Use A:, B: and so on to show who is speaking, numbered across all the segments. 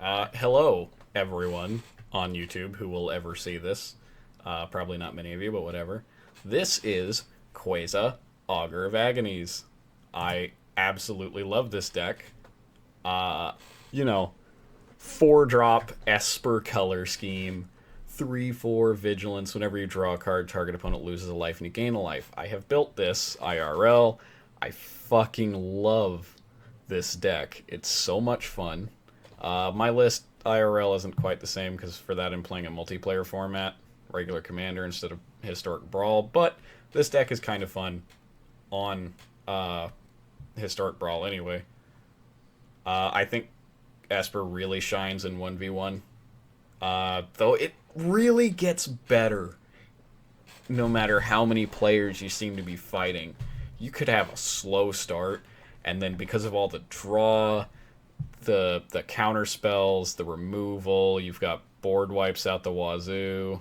A: Hello, everyone on YouTube who will ever see this. Probably not many of you, but whatever. This is Queza, Auger of Agonies. I absolutely love this deck. Uh, you know, 4-drop Esper color scheme, 3/4 vigilance. Whenever you draw a card, target opponent loses a life and you gain a life. I have built this IRL. I fucking love this deck. It's so much fun. My list IRL isn't quite the same because for that I'm playing a multiplayer format, regular Commander instead of Historic Brawl. But this deck is kind of fun on Historic Brawl anyway. I think Esper really shines in 1v1, though it really gets better no matter how many players you seem to be fighting. You could have a slow start, and then because of all the draw, the counter spells, the removal, you've got board wipes out the wazoo.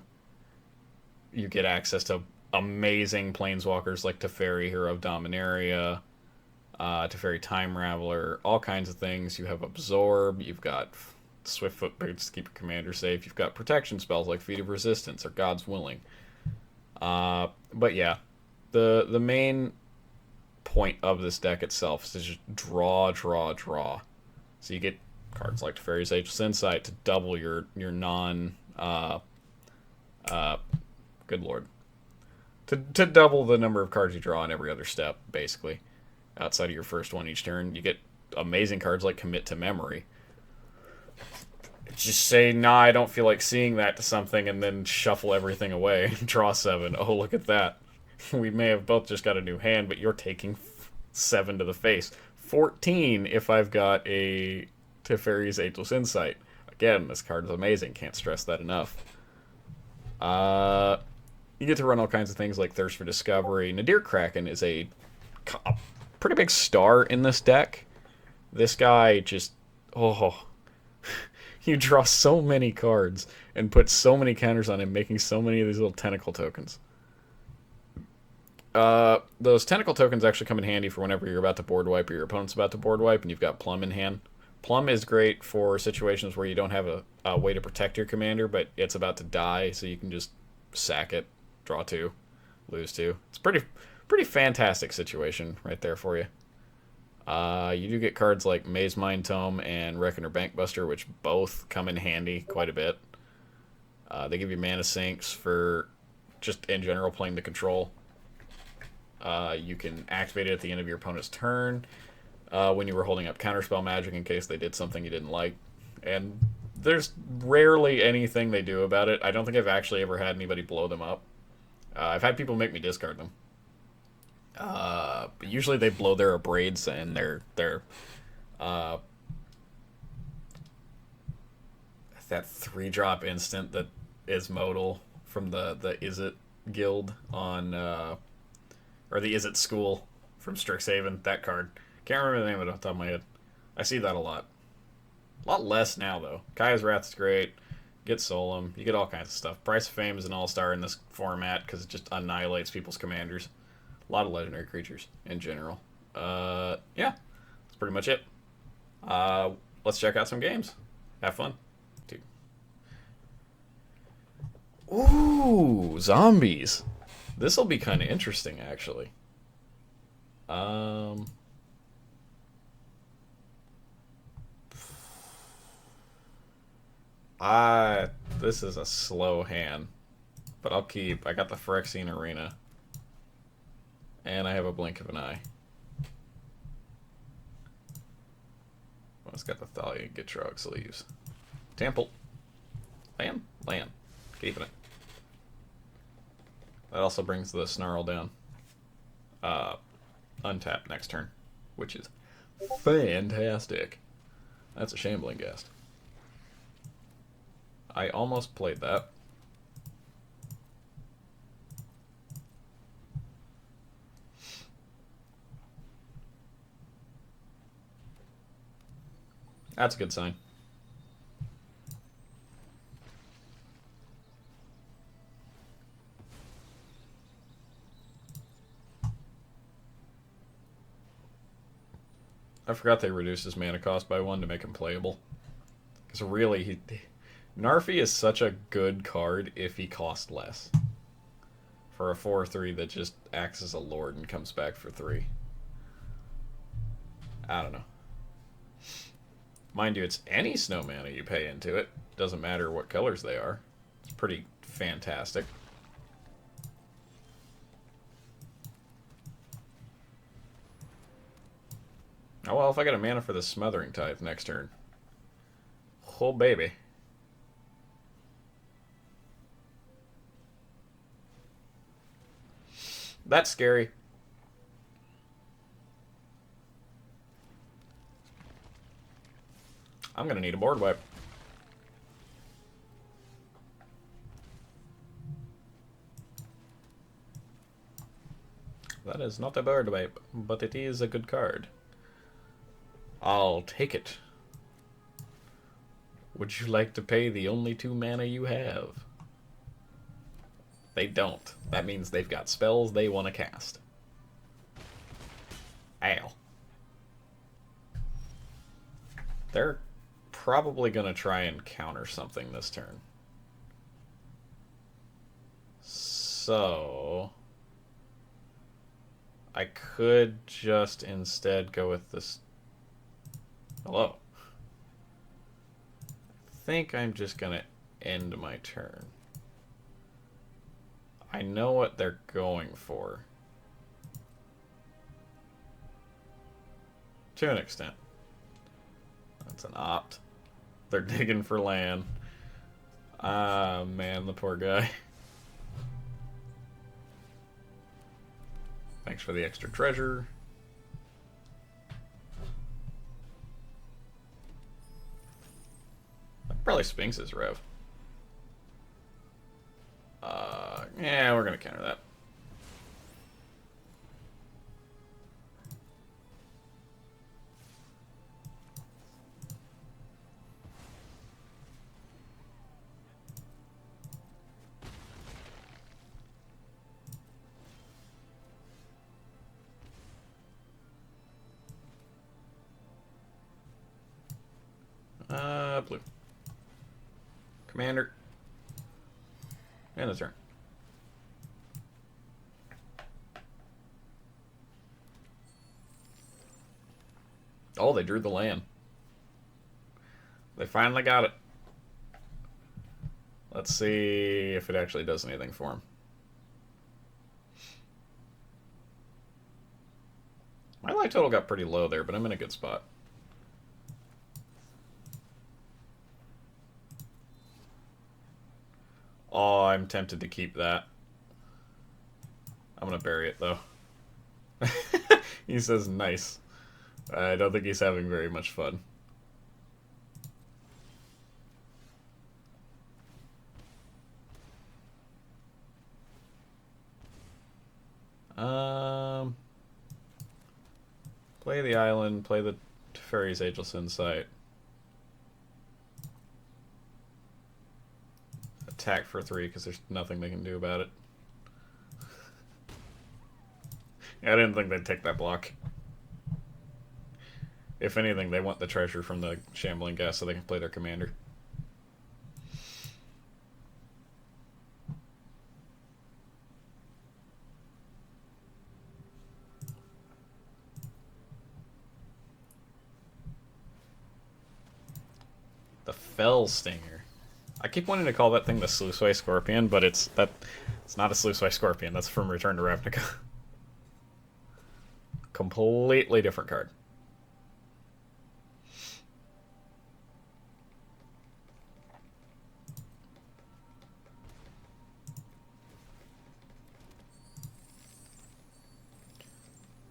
A: You get access to amazing planeswalkers like Teferi, Hero of Dominaria, Teferi Time Raveler, all kinds of things. You have Absorb, you've got Swiftfoot boots to keep your commander safe. You've got protection spells like Feat of Resistance or God's Willing. But yeah, the main point of this deck itself is to just draw, draw, draw. So you get cards like Teferi's Ageless Insight to double your non good lord. To double the number of cards you draw in every other step, basically. Outside of your first one each turn. You get amazing cards like Commit to Memory. Just say, nah, I don't feel like seeing that to something, and then shuffle everything away. Draw 7. Oh, look at that. We may have both just got a new hand, but you're taking 7 to the face. 14 if I've got a Teferi's Ageless Insight. Again, this card is amazing. Can't stress that enough. You get to run all kinds of things like Thirst for Discovery. Nadir Kraken is a pretty big star in this deck. This guy just... Oh... You draw so many cards and put so many counters on him, making so many of these little tentacle tokens. Those tentacle tokens actually come in handy for whenever you're about to board wipe or your opponent's about to board wipe and you've got Plum in hand. Plum is great for situations where you don't have a way to protect your commander, but it's about to die, so you can just sack it, draw 2, lose 2. It's pretty fantastic situation right there for you. You do get cards like Maze Mind Tome and Reckoner Bankbuster, which both come in handy quite a bit. They give you mana sinks for just in general playing the control. You can activate it at the end of your opponent's turn when you were holding up Counterspell Magic in case they did something you didn't like. And there's rarely anything they do about it. I don't think I've actually ever had anybody blow them up. I've had people make me discard them. But usually they blow their abrades and their that 3-drop instant that is modal from the Izzet guild on or the Izzet school from Strixhaven. That card, can't remember the name of it off the top of my head. I see that a lot. A lot less now though. Kaya's Wrath is great. Get Solemn. You get all kinds of stuff. Price of Fame is an all-star in this format because it just annihilates people's commanders. A lot of legendary creatures in general. Yeah, that's pretty much it. Let's check out some games. Have fun. Dude. Ooh, zombies. This will be kind of interesting, actually. This is a slow hand, but I'll keep. I got the Phyrexian Arena. And I have a blink of an eye. Well, it's got the Thalia and Gitrog sleeves. Temple. Land. Land. Keeping it. That also brings the Snarl down. Untap next turn. Which is fantastic. That's a Shambling Ghast. I almost played that. That's a good sign. I forgot they reduced his mana cost by 1 to make him playable. Because really, Narfi is such a good card if he cost less. For a 4/3 that just acts as a lord and comes back for 3. I don't know. Mind you, it's any snow mana you pay into it. Doesn't matter what colors they are. It's pretty fantastic. Oh well, if I get a mana for the Smothering Tithe next turn. Oh baby. That's scary. I'm gonna need a board wipe. That is not a board wipe, but it is a good card. I'll take it. Would you like to pay the only 2 mana you have? They don't. That means they've got spells they want to cast. Ow. They're probably going to try and counter something this turn. So I could just instead go with this. Hello. I think I'm just going to end my turn. I know what they're going for. To an extent. That's an opt. They're digging for land. Ah, man, the poor guy. Thanks for the extra treasure. Probably Sphinx is Rev. Yeah, we're gonna counter that. Blue. Commander. And a turn. Oh, they drew the land. They finally got it. Let's see if it actually does anything for him. My life total got pretty low there, but I'm in a good spot. Oh, I'm tempted to keep that. I'm going to bury it, though. He says nice. I don't think he's having very much fun. Play the island, play the Fairy's Ageless Insight. Attack for 3 because there's nothing they can do about it. I didn't think they'd take that block. If anything, they want the treasure from the Shambling Ghast so they can play their commander. The Fell Stinger. I keep wanting to call that thing the Sluiceway Scorpion, but it's not a Sluiceway Scorpion. That's from Return to Ravnica. Completely different card.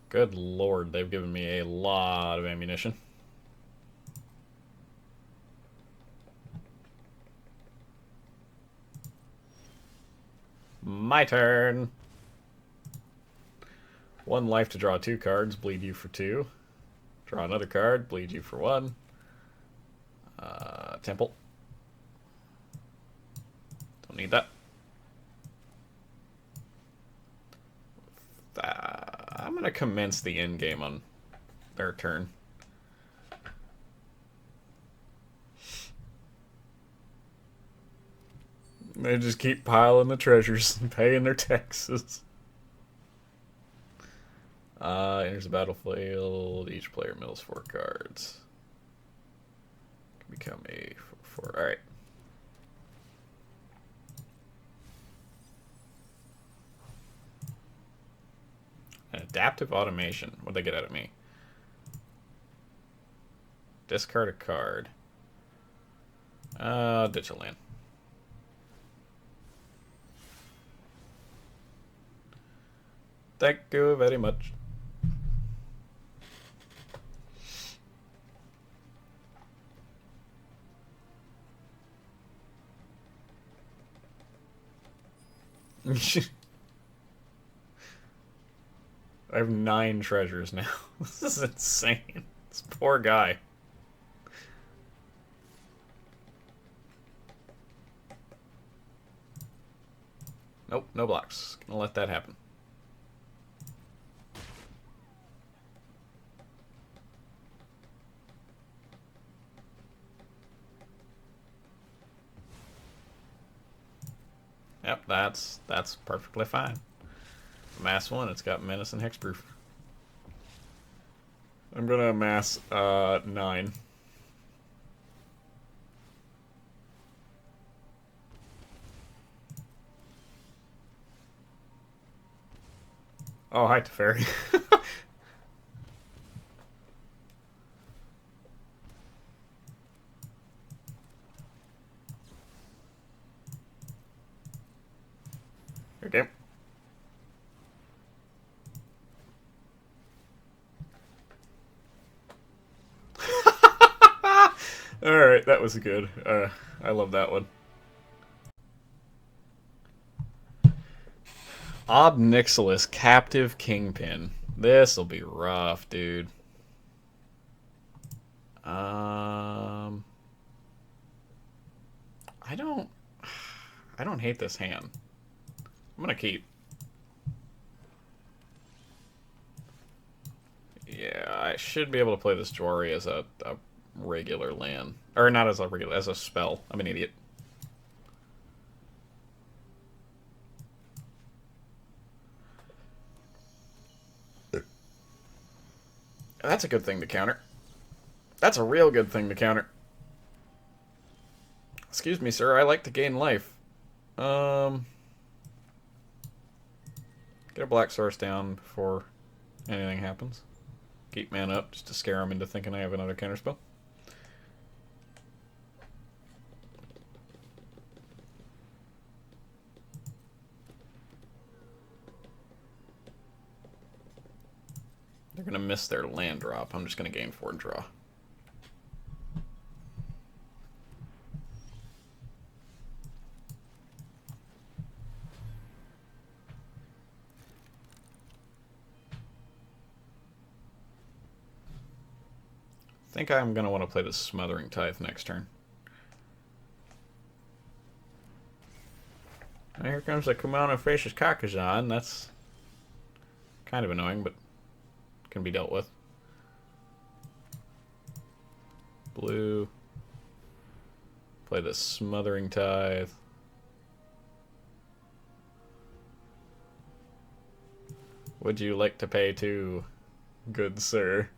A: Good lord, they've given me a lot of ammunition. My turn. 1 life to draw 2 cards, bleed you for 2. Draw another card, bleed you for 1. Temple. Don't need that. I'm going to commence the end game on their turn. They just keep piling the treasures and paying their taxes. Enters the battlefield. Each player mills 4 cards. Can become a 4. Alright. An adaptive automation. What'd they get out of me? Discard a card. Ditch a land. Thank you very much. I have 9 treasures now. This is insane. This poor guy. Nope, no blocks. Gonna let that happen. Yep, that's perfectly fine. Amass 1, it's got menace and hexproof. I'm gonna amass 9. Oh, hi, Teferi. Okay. Alright, that was good. I love that one. Obnixilis, Captive Kingpin. This'll be rough, dude. I don't hate this hand. I'm gonna keep. Yeah, I should be able to play this Jwari as a regular land. Or not as a regular, as a spell. I'm an idiot. That's a good thing to counter. That's a real good thing to counter. Excuse me, sir. I like to gain life. Get a black source down before anything happens. Keep man up just to scare him into thinking I have another counterspell. They're going to miss their land drop. I'm just going to gain 4 and draw. I think I'm going to want to play the Smothering Tithe next turn. Now here comes the Kumano Facious Kakazan. That's kind of annoying, but can be dealt with. Blue. Play the Smothering Tithe. Would you like to pay 2, good sir?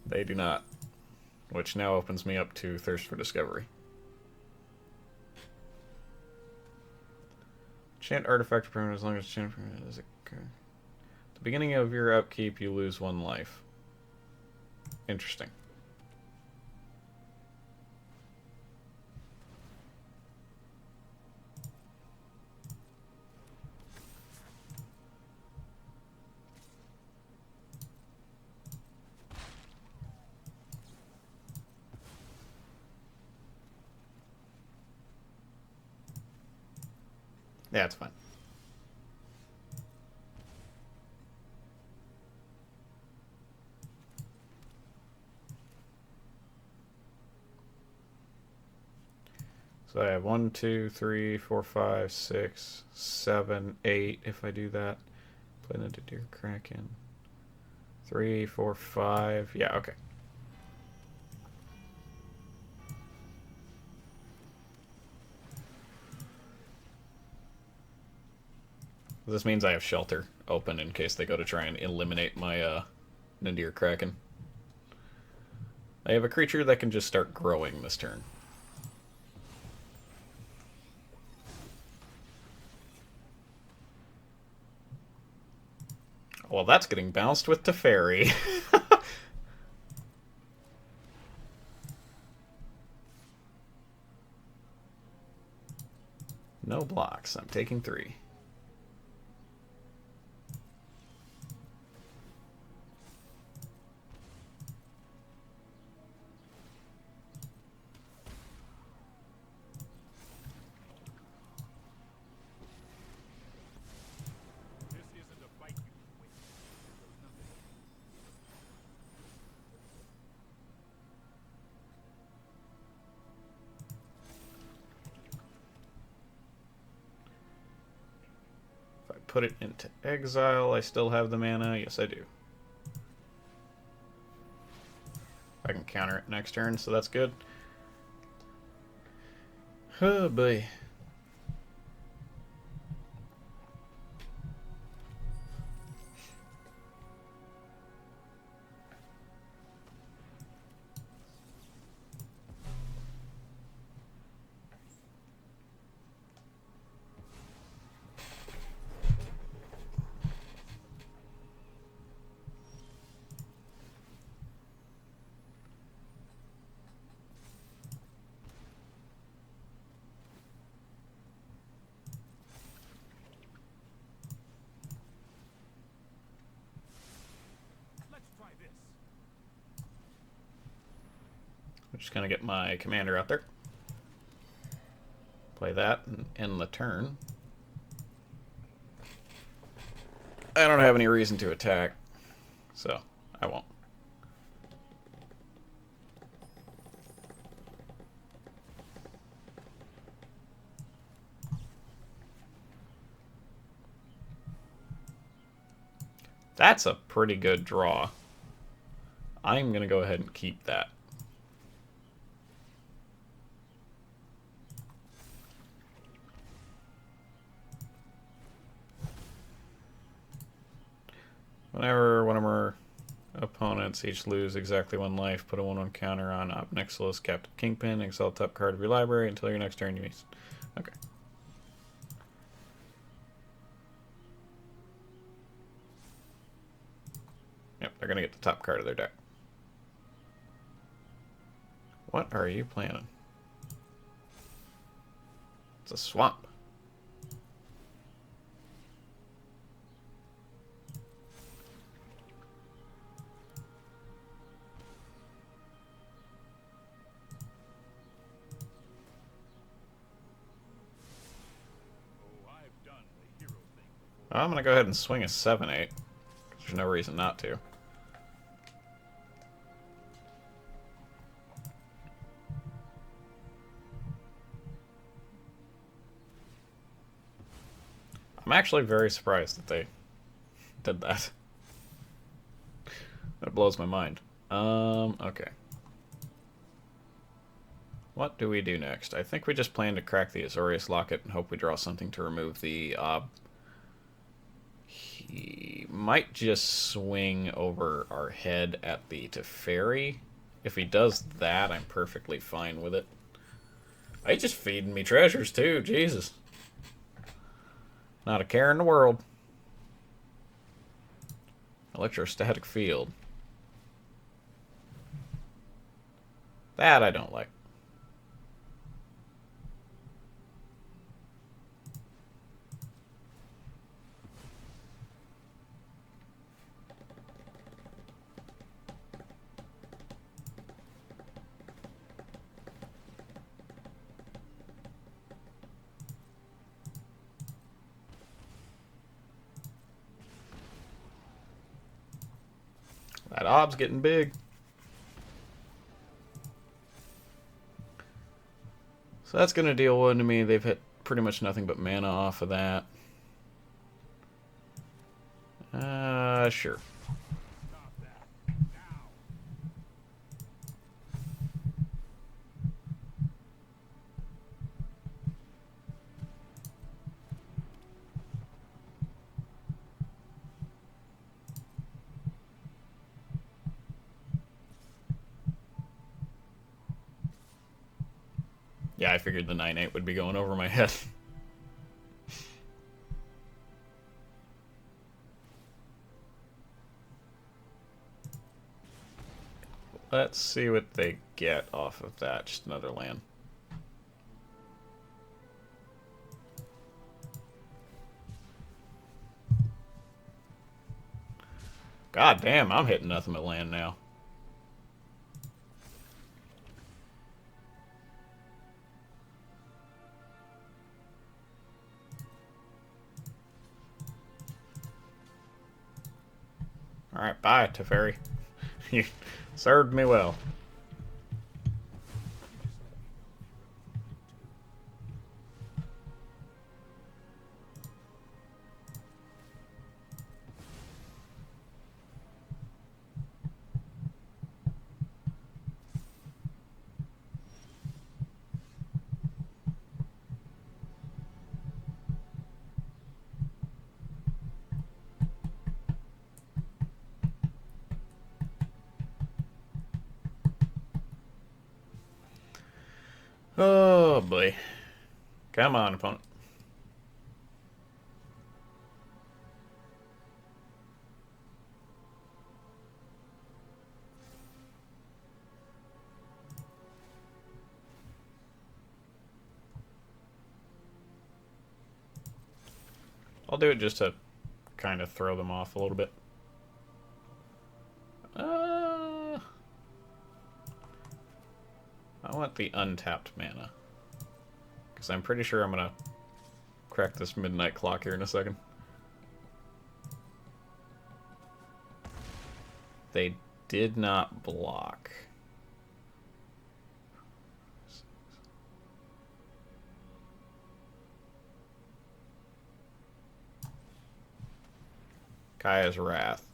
A: They do not. Which now opens me up to Thirst for Discovery. Chant artifact permanent as long as chant permanent is a... At the beginning of your upkeep, you lose 1 life. Interesting. Yeah, it's fine. So I have 1, 2, 3, 4, 5, 6, 7, 8 if I do that. Play into Deer Kraken. 3, 4, 5. Yeah, okay. This means I have shelter open in case they go to try and eliminate my Nadir Kraken. I have a creature that can just start growing this turn. Well, that's getting bounced with Teferi. No blocks. I'm taking 3. Put it into exile. I still have the mana. Yes, I do. I can counter it next turn, so that's good. Oh boy. I'm just going to get my commander out there. Play that and end the turn. I don't have any reason to attack, so I won't. That's a pretty good draw. I'm going to go ahead and keep that. Whenever one of our opponents each lose exactly 1 life, put a 1/1 counter on Ob Nixilis, Captain Kingpin, exile top card of your library until your next turn you use. Okay. Yep, they're going to get the top card of their deck. What are you planning? It's a swamp. I'm going to go ahead and swing a 7/8. There's no reason not to. I'm actually very surprised that they did that. That blows my mind. Okay. What do we do next? I think we just plan to crack the Azorius Locket and hope we draw something to remove the He might just swing over our head at the Teferi. If he does that, I'm perfectly fine with it. He's just feeding me treasures too, Jesus. Not a care in the world. Electrostatic field. That I don't like. That ob's getting big. So that's going to deal 1 to me. They've hit pretty much nothing but mana off of that. Sure. Yeah, I figured the 9/8 would be going over my head. Let's see what they get off of that. Just another land. God damn, I'm hitting nothing but land now. Alright, bye, Teferi. You served me well. Oh boy. Come on, opponent. I'll do it just to kind of throw them off a little bit. I want the untapped mana. Because I'm pretty sure I'm going to crack this midnight clock here in a second. They did not block. Kaya's Wrath.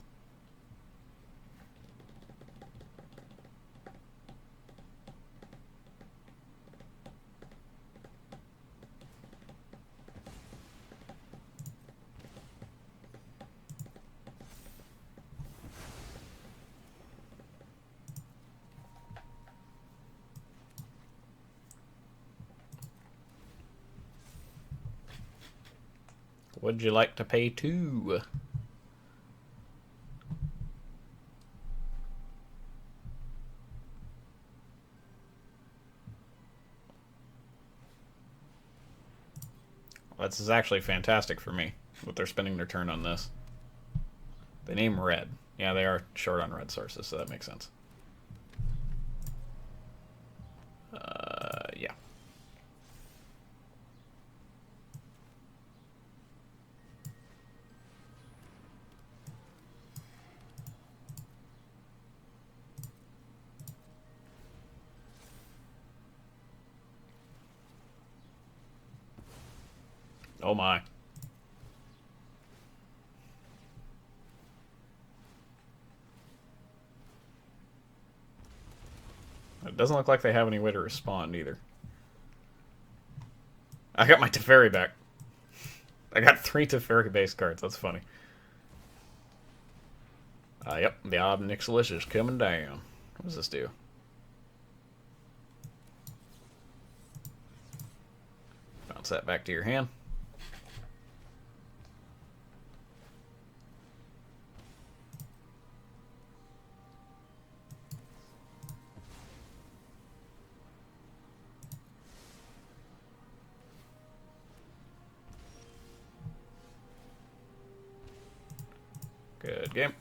A: Would you like to pay 2? This is actually fantastic for me, what they're spending their turn on this. They name red. Yeah, they are short on red sources, so that makes sense. Yeah. Oh my. It doesn't look like they have any way to respond either. I got my Teferi back. I got 3 Teferi base cards. That's funny. Yep, the Obnixilis is coming down. What does this do? Bounce that back to your hand. Good game.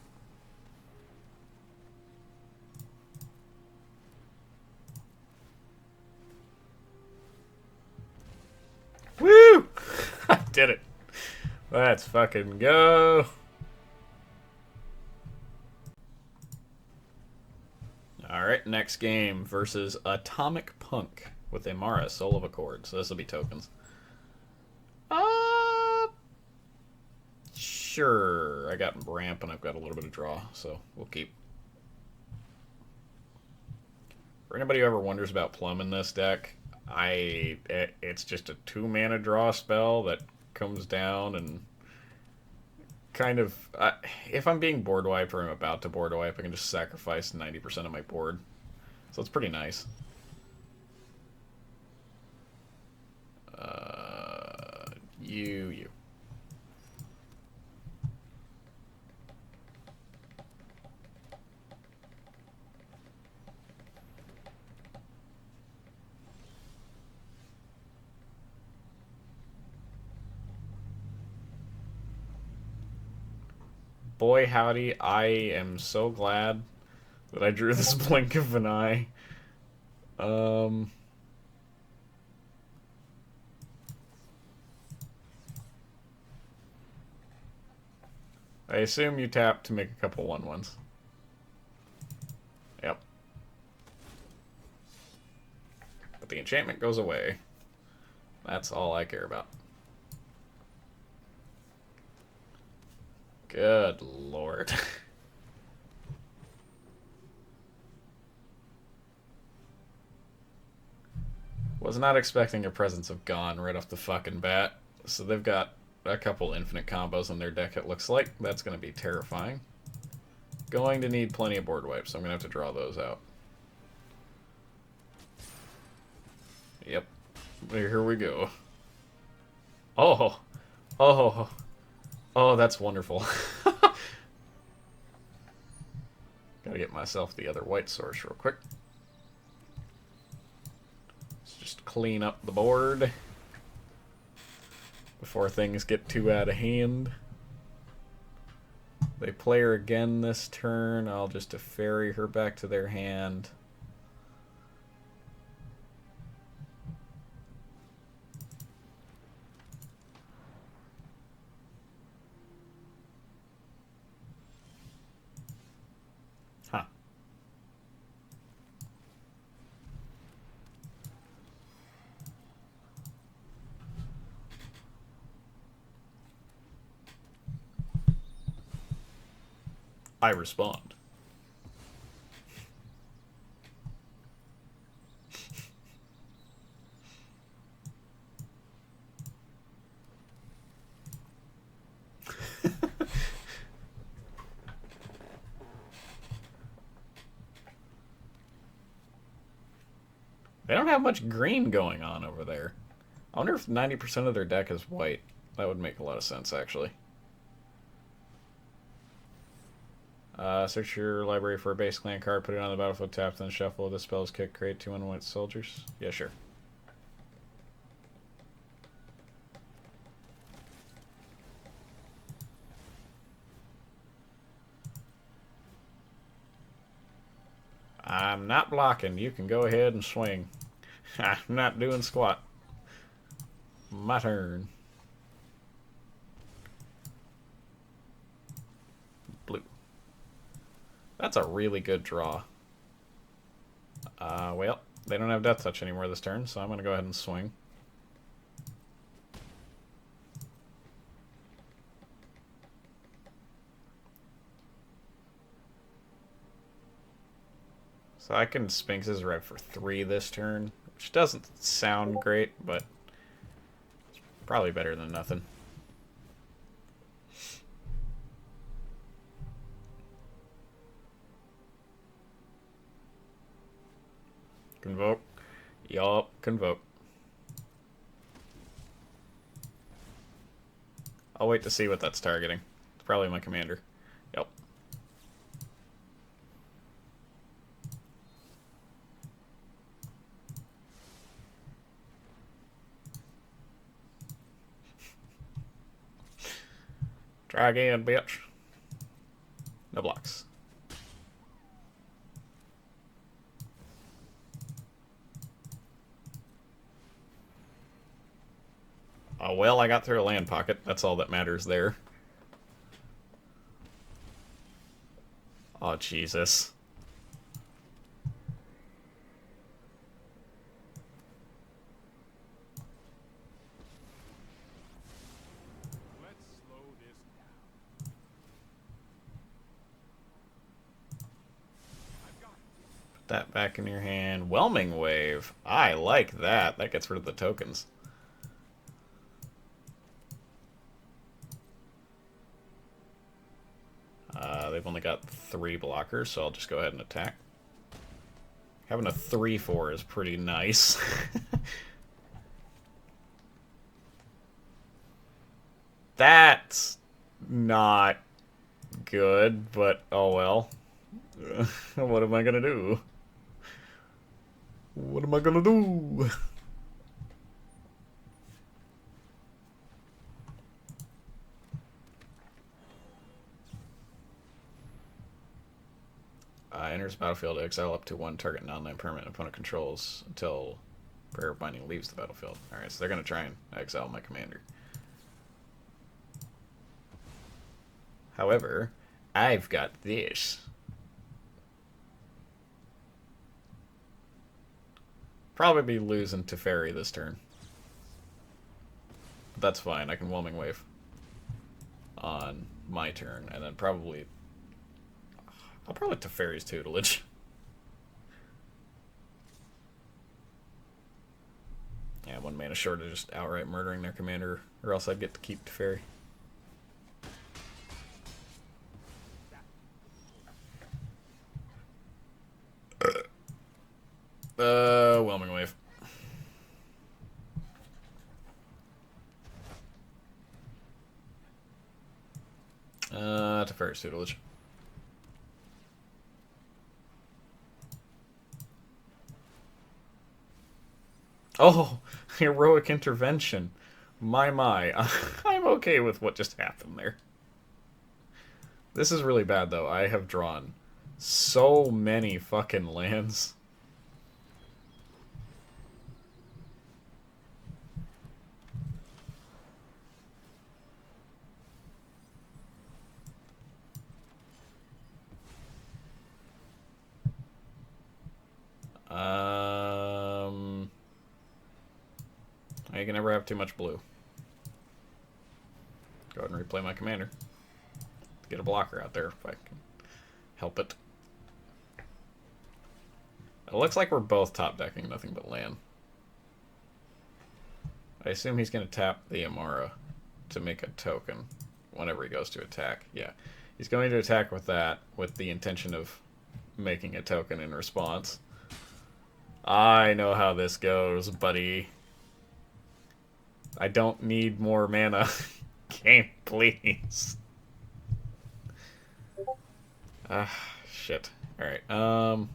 A: Woo! I did it. Let's fucking go. Alright, next game versus Atomic Punk with Amara, Soul of Accord. So this will be tokens. Sure. I got ramp and I've got a little bit of draw, so we'll keep. For anybody who ever wonders about Plum in this deck, it's just a 2-mana draw spell that comes down and kind of, if I'm being board wiped or I'm about to board wipe, I can just sacrifice 90% of my board. So it's pretty nice. You. Boy, howdy, I am so glad that I drew this blink of an eye. I assume you tap to make a couple 1/1s. Yep. But the enchantment goes away. That's all I care about. Good lord. Was not expecting a presence of Gone right off the fucking bat. So they've got a couple infinite combos in their deck, it looks like. That's going to be terrifying. Going to need plenty of board wipes, so I'm going to have to draw those out. Yep. Here we go. Oh. Oh. Oh, that's wonderful. Gotta get myself the other white source real quick. Let's just clean up the board before things get too out of hand. They play her again this turn. I'll just ferry her back to their hand. Huh. I respond. They don't have much green going on over there. I wonder if 90% of their deck is white. That would make a lot of sense, actually. Search your library for a base clan card, put it on the battlefield, tap, then shuffle. The spell's kick, create 2 white soldiers. Yeah, sure. I'm not blocking. You can go ahead and swing. I'm not doing squat. My turn. Blue. That's a really good draw. Well, they don't have Death Touch anymore this turn, so I'm going to go ahead and swing. So I can Sphinx's Rev for 3 this turn, which doesn't sound great, but it's probably better than nothing. Convoke. Yup, convoke. I'll wait to see what that's targeting. It's probably my commander. Yep. Try again, bitch. No blocks. Oh, well, I got through a land pocket. That's all that matters there. Oh, Jesus. Put that back in your hand. Whelming Wave. I like that. That gets rid of the tokens. They've only got 3 blockers, so I'll just go ahead and attack. Having a 3/4 is pretty nice. That's not good, but oh well. What am I gonna do? What am I gonna do? Enters battlefield, exile up to one target non-land permanent opponent controls until Prayer of Binding leaves the battlefield. Alright, so they're gonna try and exile my commander. However, I've got this. Probably be losing to Fairy this turn. But that's fine, I can Whelming Wave on my turn, and then probably... I'll probably Teferi's Tutelage. Yeah, 1 mana short of just outright murdering their commander, or else I'd get to keep Teferi. Whelming Wave. Teferi's Tutelage. Oh, heroic intervention. My. I'm okay with what just happened there. This is really bad, though. I have drawn so many fucking lands. I can never have too much blue. Go ahead and replay my commander. Get a blocker out there if I can help it. It looks like we're both top decking nothing but land. I assume he's going to tap the Amara to make a token whenever he goes to attack. Yeah, he's going to attack with that with the intention of making a token in response. I know how this goes, buddy. I don't need more mana. Game, please. Shit. Alright, I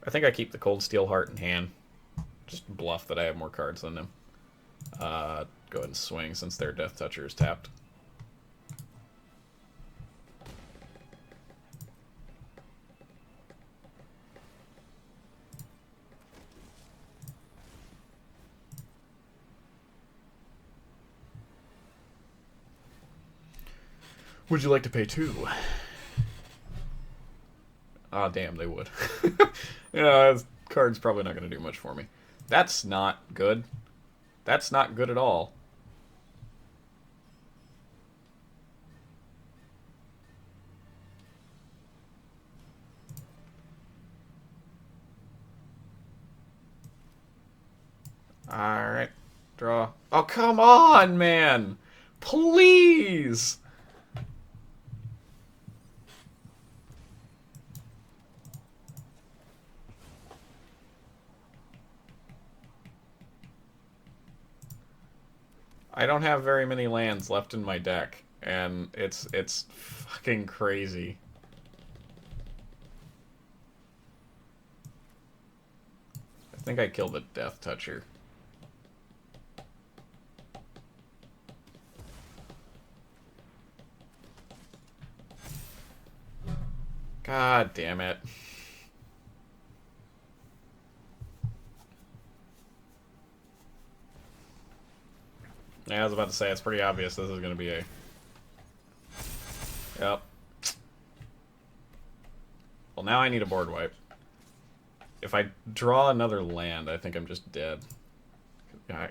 A: think I keep the Cold Steel Heart in hand. Just bluff that I have more cards than them. Go ahead and swing since their Death Toucher is tapped. Would you like to pay 2? Ah, damn, they would. Yeah, this card's probably not going to do much for me. That's not good. That's not good at all. Alright. Draw. Oh, come on, man! Please! I don't have very many lands left in my deck, and it's fucking crazy. I think I killed the Death Toucher. God damn it. Yeah, I was about to say, it's pretty obvious this is going to be a... Yep. Well, now I need a board wipe. If I draw another land, I think I'm just dead.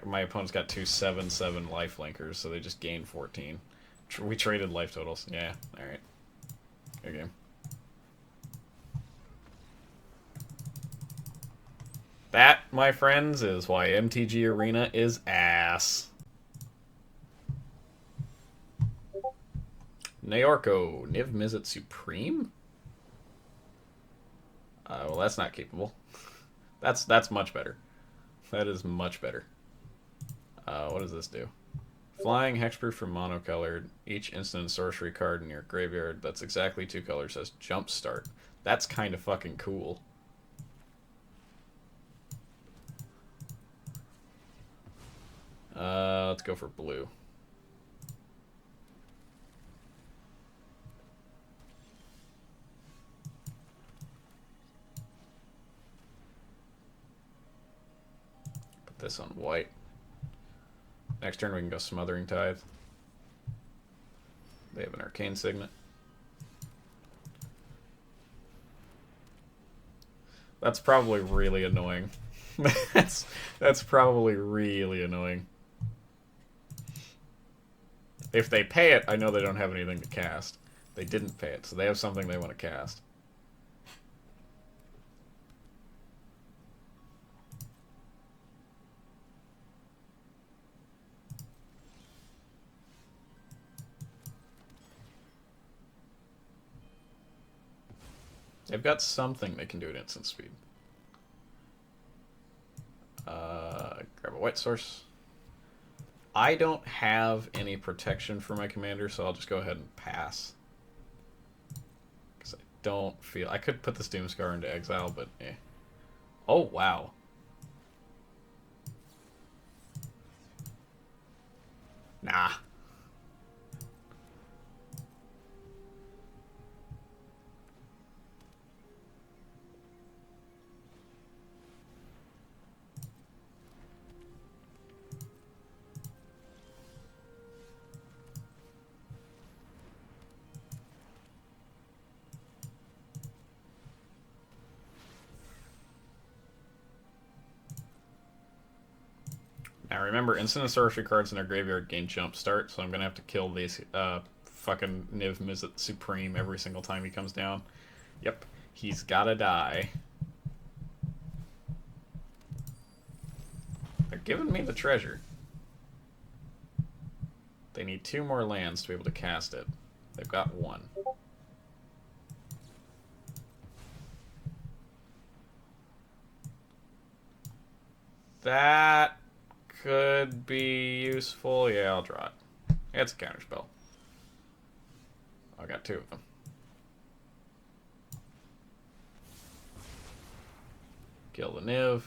A: My opponent's got 2 7/7 lifelinkers, so they just gained 14. We traded life totals. Yeah, alright. Good game. That, my friends, is why MTG Arena is ass. Naorko, Niv Mizzet Supreme? Well, that's not capable. That's much better. That is much better. What does this do? Flying, hexproof for monocolored. Each instant sorcery card in your graveyard that's exactly 2 colors has Jumpstart. That's kind of fucking cool. Let's go for blue. Put this on white. Next turn we can go Smothering Tithe. They have an Arcane Signet. That's probably really annoying. that's probably really annoying. If they pay it, I know they don't have anything to cast. They didn't pay it, so they have something they want to cast. They've got something they can do at instant speed. Grab a white source. I don't have any protection for my commander, so I'll just go ahead and pass. Because I don't feel... I could put this Doomscar into exile, but eh. Oh, wow. Nah. Now remember, instant and sorcery cards in their graveyard gain jump start, so I'm gonna have to kill these fucking Niv Mizzet Supreme every single time he comes down. Yep, he's gotta die. They're giving me the treasure. They need 2 more lands to be able to cast it. They've got 1. That could be useful. Yeah, I'll draw it. It's a counterspell. I got 2 of them. Kill the Niv.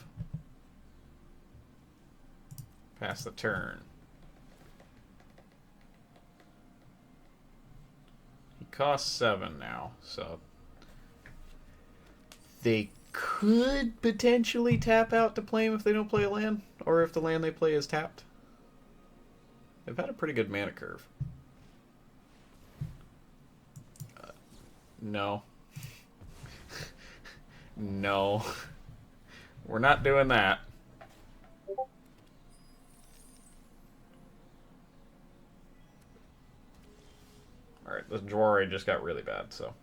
A: Pass the turn. He costs 7 now, so they could potentially tap out to play him if they don't play a land, or if the land they play is tapped. They've had a pretty good mana curve. No. No. We're not doing that. Alright, this drawer just got really bad, so...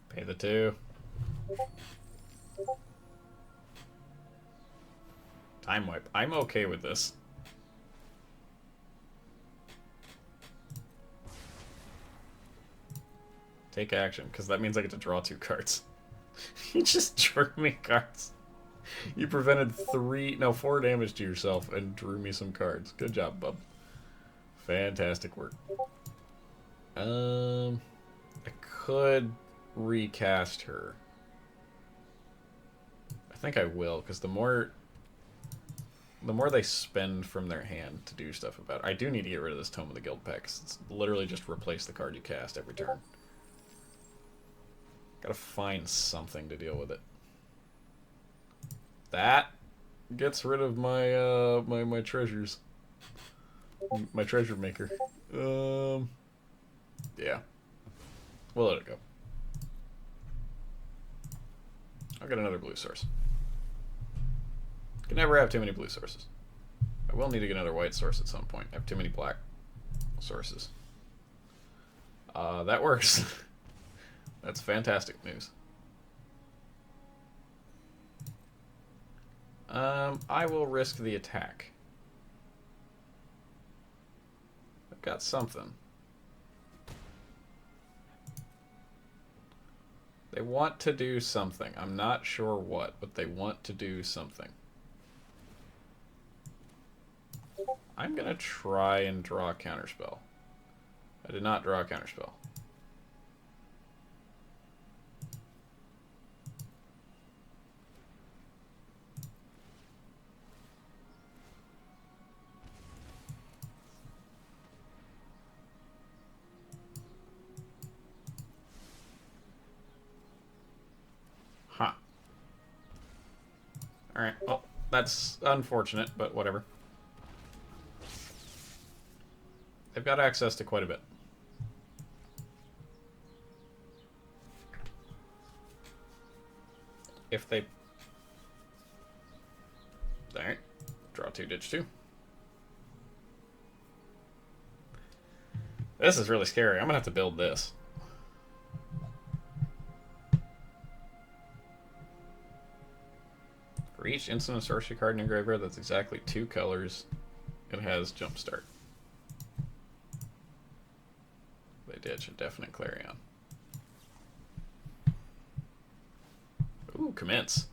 A: Pay the 2. Time wipe. I'm okay with this. Take action, because that means I get to draw 2 cards. You just drew me cards. You prevented 4 damage to yourself and drew me some cards. Good job, bub. Fantastic work. I could recast her. I think I will, because the more they spend from their hand to do stuff about it. I do need to get rid of this Tome of the Guild Pack, because it's literally just replace the card you cast every turn. Gotta find something to deal with it. That gets rid of my my treasures. My treasure maker. Yeah. We'll let it go. I'll get another blue source. Can never have too many blue sources. I will need to get another white source at some point. I have too many black sources. That works. That's fantastic news. I will risk the attack. I've got something. They want to do something. I'm not sure what, but they want to do something. I'm going to try and draw a counterspell. I did not draw a counterspell. Huh. Alright, well, that's unfortunate, but whatever. They've got access to quite a bit. If they... Alright. Draw 2, ditch 2. This is really scary. I'm gonna have to build this. For each instant and sorcery card in your graveyard that's exactly 2 colors, it has Jumpstart. They ditch a Definite Clarion. Ooh, Commence.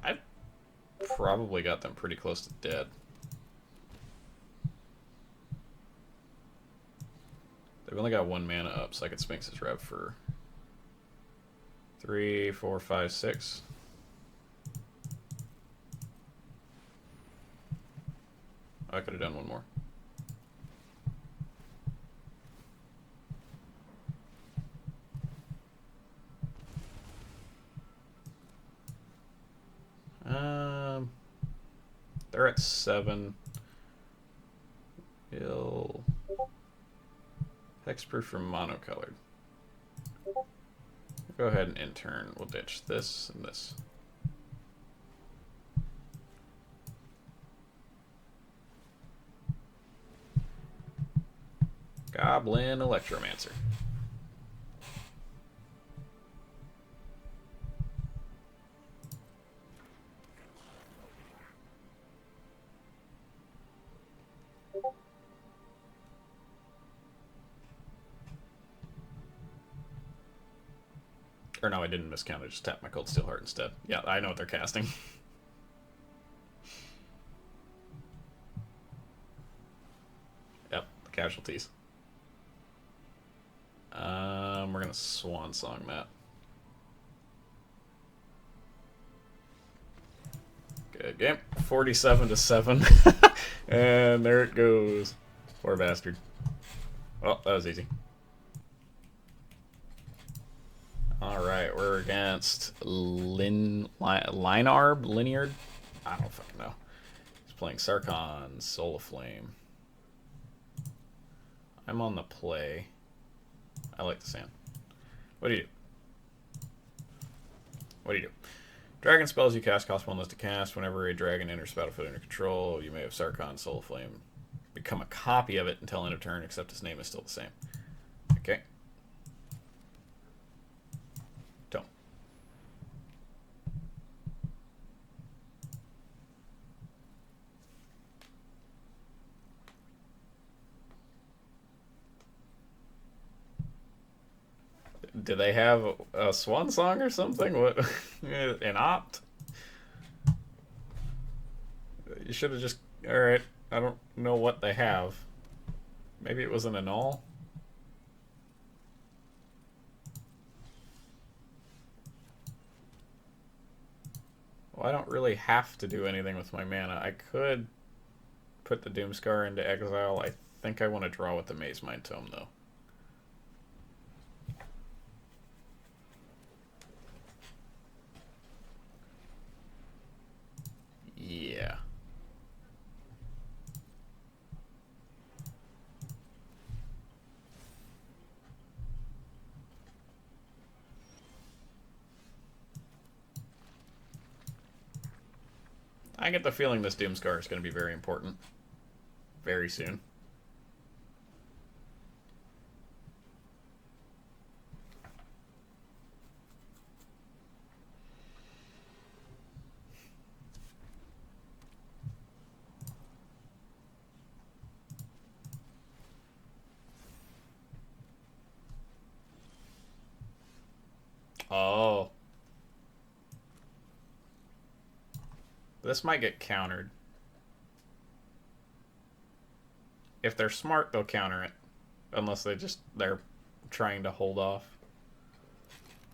A: I've probably got them pretty close to dead. They've only got 1 mana up, so I could Sphinx's Rev for 3, 4, 5, 6. Oh, I could have done 1 more. They're at 7. He'll hexproof for monocolored. Go ahead and intern. We'll ditch this and this. Goblin Electromancer. Or no, I didn't miscount. I just tapped my Cold Steel Heart instead. Yeah, I know what they're casting. Yep, the casualties. We're gonna Swan Song that. Good game. 47-7. And there it goes. Poor bastard. Well, that was easy. Alright, we're against Linarb? Lineard? I don't fucking know. He's playing Sarkhan, Soul of Flame. I'm on the play. I like the sand. What do you do? What do you do? Dragon spells you cast cost 1 less to cast. Whenever a dragon enters battlefield under control, you may have Sarkhan, Soul of Flame become a copy of it until end of turn, except his name is still the same. Okay. Don't. Do they have a Swan Song or something? What? An opt? You should have just... Alright, I don't know what they have. Maybe it was an annul? Well, I don't really have to do anything with my mana. I could put the Doomscar into exile. I think I want to draw with the Maze Mind Tome, though. Yeah. I get the feeling this Doomscar is going to be very important. Very soon. This might get countered. If they're smart, they'll counter it. Unless they're trying to hold off.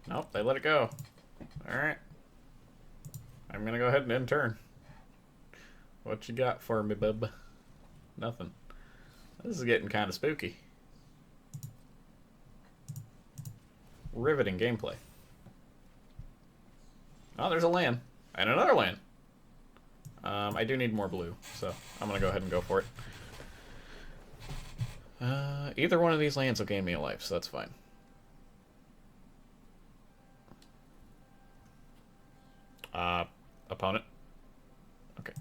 A: Nope, they let it go. Alright. I'm gonna go ahead and end turn. What you got for me, bub? Nothing. This is getting kind of spooky. Riveting gameplay. Oh, there's a land. And another land. I do need more blue, so I'm going to go ahead and go for it. Either one of these lands will gain me a life, so that's fine. Opponent. Okay.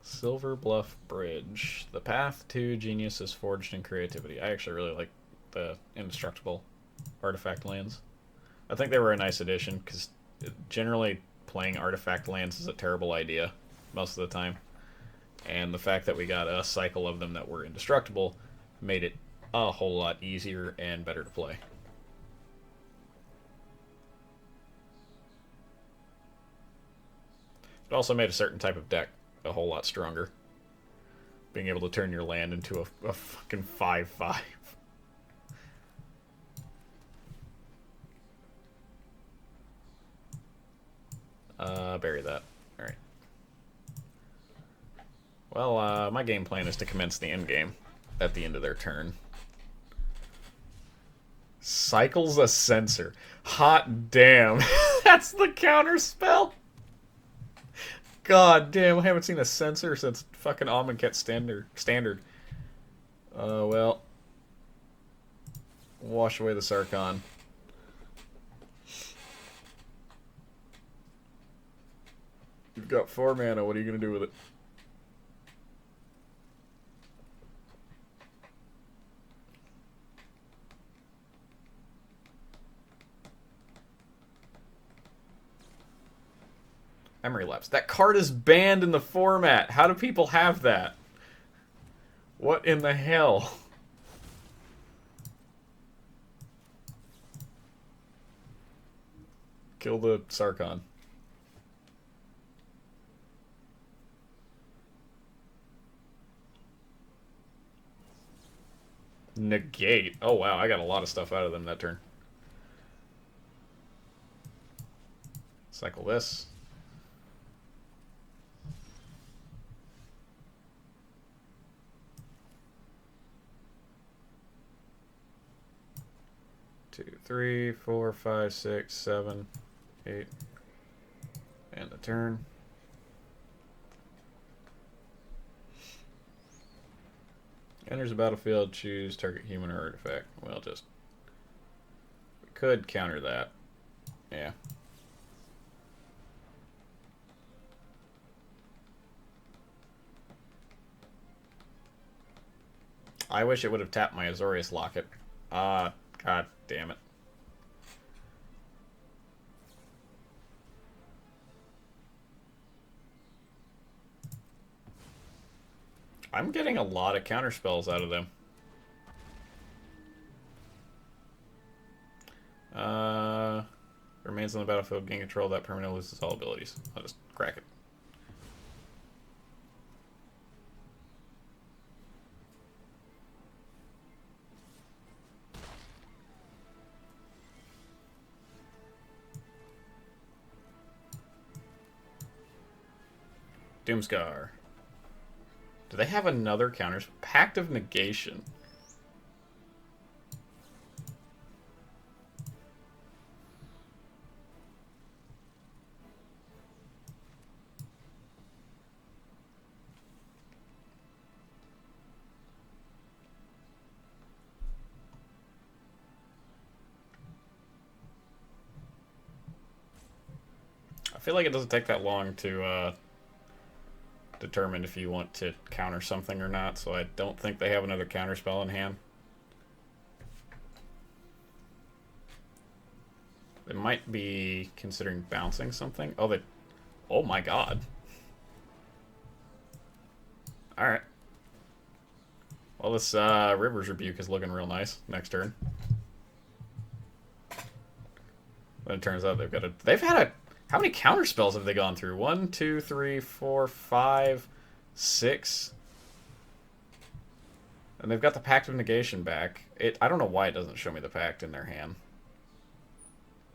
A: Silver Bluff Bridge. The path to genius is forged in creativity. I actually really like the indestructible artifact lands. I think they were a nice addition, because generally playing artifact lands is a terrible idea most of the time. And the fact that we got a cycle of them that were indestructible made it a whole lot easier and better to play. It also made a certain type of deck a whole lot stronger. Being able to turn your land into a fucking 5/5. Bury that. Alright. Well, my game plan is to commence the end game at the end of their turn. Cycles a Censor. Hot damn. That's the counter spell? God damn, I haven't seen a Censor since fucking Amonkhet standard. Well. Wash away the Sarkhan. You've got 4 mana, what are you gonna do with it? Memory Lapse. That card is banned in the format. How do people have that? What in the hell? Kill the Sarkhan. Negate. Oh wow, I got a lot of stuff out of them that turn. Cycle this. Two, 3, 4, 5, 6, 7, 8. And the turn. Enters the battlefield, choose target human or artifact. Well, we could counter that. Yeah. I wish it would have tapped my Azorius Locket. God damn it. I'm getting a lot of counter spells out of them. Remains on the battlefield, gain control, that permanent loses all abilities. I'll just crack it. Doomscar. Do they have another counter? Pact of Negation. I feel like it doesn't take that long to determine if you want to counter something or not, so I don't think they have another counter spell in hand. They might be considering bouncing something. Oh, they... Oh my god. Alright. Well, this River's Rebuke is looking real nice next turn. Then it turns out they've got a... They've had a... How many counter spells have they gone through? 1, 2, 3, 4, 5, 6. And they've got the Pact of Negation back. I don't know why it doesn't show me the Pact in their hand.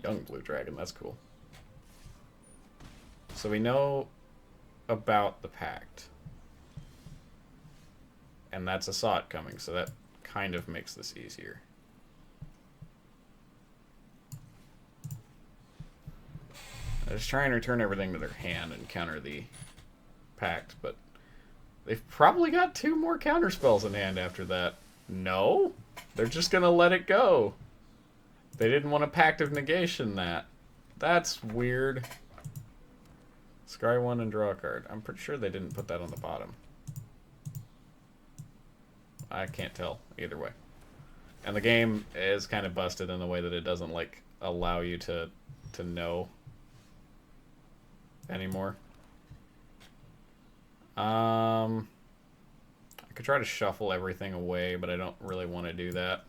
A: Young Blue Dragon, that's cool. So we know about the Pact. And that's a Sot coming, so that kind of makes this easier. I just try and return everything to their hand and counter the Pact, but they've probably got 2 more counter spells in hand after that. No? They're just going to let it go. They didn't want a Pact of Negation that. That's weird. Scry 1 and draw a card. I'm pretty sure they didn't put that on the bottom. I can't tell either way. And the game is kind of busted in the way that it doesn't like allow you to know anymore. I could try to shuffle everything away, but I don't really want to do that.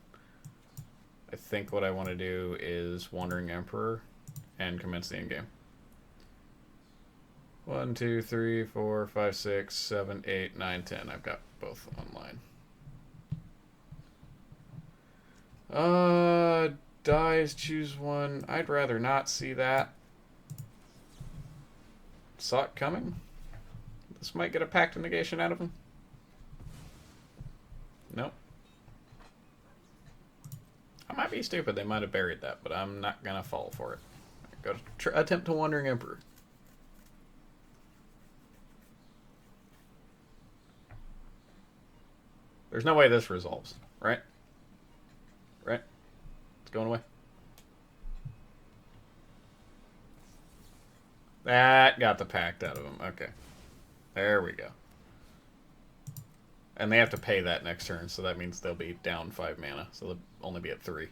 A: I think what I want to do is Wandering Emperor and commence the endgame. 1, 2, 3, 4, 5, 6, 7, 8, 9, 10. I've got both online. Dies, choose one. I'd rather not see that. Saw it coming. This might get a Pact of Negation out of him. Nope. I might be stupid. They might have buried that, but I'm not going to fall for it. Go to attempt to Wandering Emperor. There's no way this resolves, right? Right? It's going away. That got the Pact out of him. Okay. There we go. And they have to pay that next turn, so that means they'll be down 5 mana. So they'll only be at 3.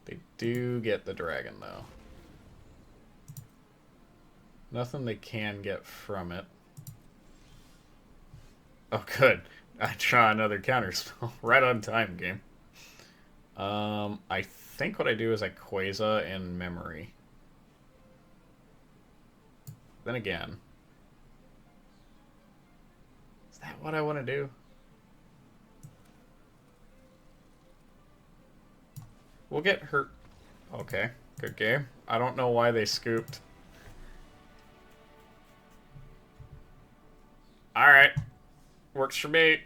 A: They do get the dragon, though. Nothing they can get from it. Oh, good. I draw another counterspell. Right on time, game. I think what I do is I Queza in memory. Then again... Is that what I want to do? We'll get hurt. Okay, good game. I don't know why they scooped. Alright. Works for me.